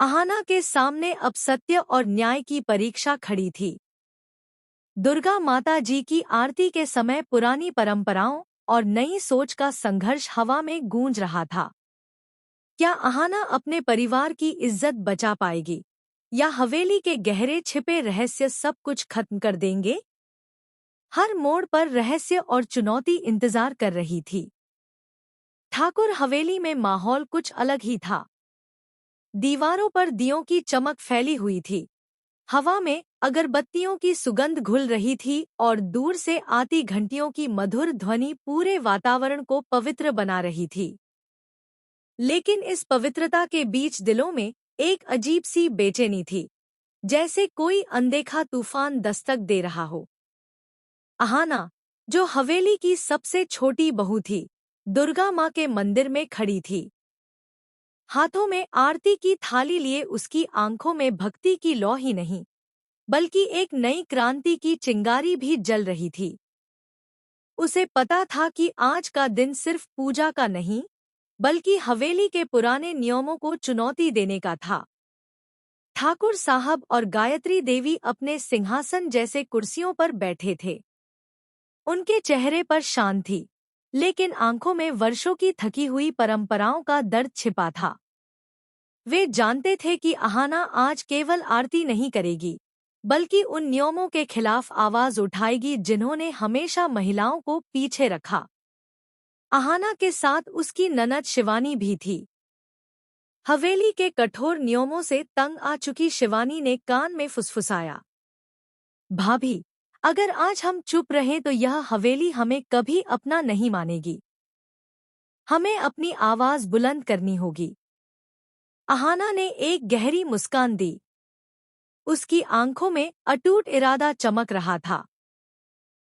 अहाना के सामने अब सत्य और न्याय की परीक्षा खड़ी थी। दुर्गा माता जी की आरती के समय पुरानी परंपराओं और नई सोच का संघर्ष हवा में गूंज रहा था। क्या अहाना अपने परिवार की इज्जत बचा पाएगी या हवेली के गहरे छिपे रहस्य सब कुछ खत्म कर देंगे? हर मोड़ पर रहस्य और चुनौती इंतजार कर रही थी। ठाकुर हवेली में माहौल कुछ अलग ही था। दीवारों पर दियों की चमक फैली हुई थी। हवा में अगरबत्तियों की सुगंध घुल रही थी और दूर से आती घंटियों की मधुर ध्वनि पूरे वातावरण को पवित्र बना रही थी। लेकिन इस पवित्रता के बीच दिलों में एक अजीब सी बेचैनी थी, जैसे कोई अनदेखा तूफान दस्तक दे रहा हो। अहाना, जो हवेली की सबसे छोटी बहू थी, दुर्गा माँ के मंदिर में खड़ी थी। हाथों में आरती की थाली लिए उसकी आंखों में भक्ति की लौ ही नहीं, बल्कि एक नई क्रांति की चिंगारी भी जल रही थी। उसे पता था कि आज का दिन सिर्फ पूजा का नहीं, बल्कि हवेली के पुराने नियमों को चुनौती देने का था। ठाकुर साहब और गायत्री देवी अपने सिंहासन जैसे कुर्सियों पर बैठे थे। उनके चेहरे पर शान थी, लेकिन आंखों में वर्षों की थकी हुई परंपराओं का दर्द छिपा था। वे जानते थे कि अहाना आज केवल आरती नहीं करेगी, बल्कि उन नियमों के खिलाफ आवाज उठाएगी जिन्होंने हमेशा महिलाओं को पीछे रखा। अहाना के साथ उसकी ननद शिवानी भी थी। हवेली के कठोर नियमों से तंग आ चुकी शिवानी ने कान में फुसफुसाया, भाभी, अगर आज हम चुप रहें तो यह हवेली हमें कभी अपना नहीं मानेगी। हमें अपनी आवाज बुलंद करनी होगी। अहाना ने एक गहरी मुस्कान दी। उसकी आंखों में अटूट इरादा चमक रहा था।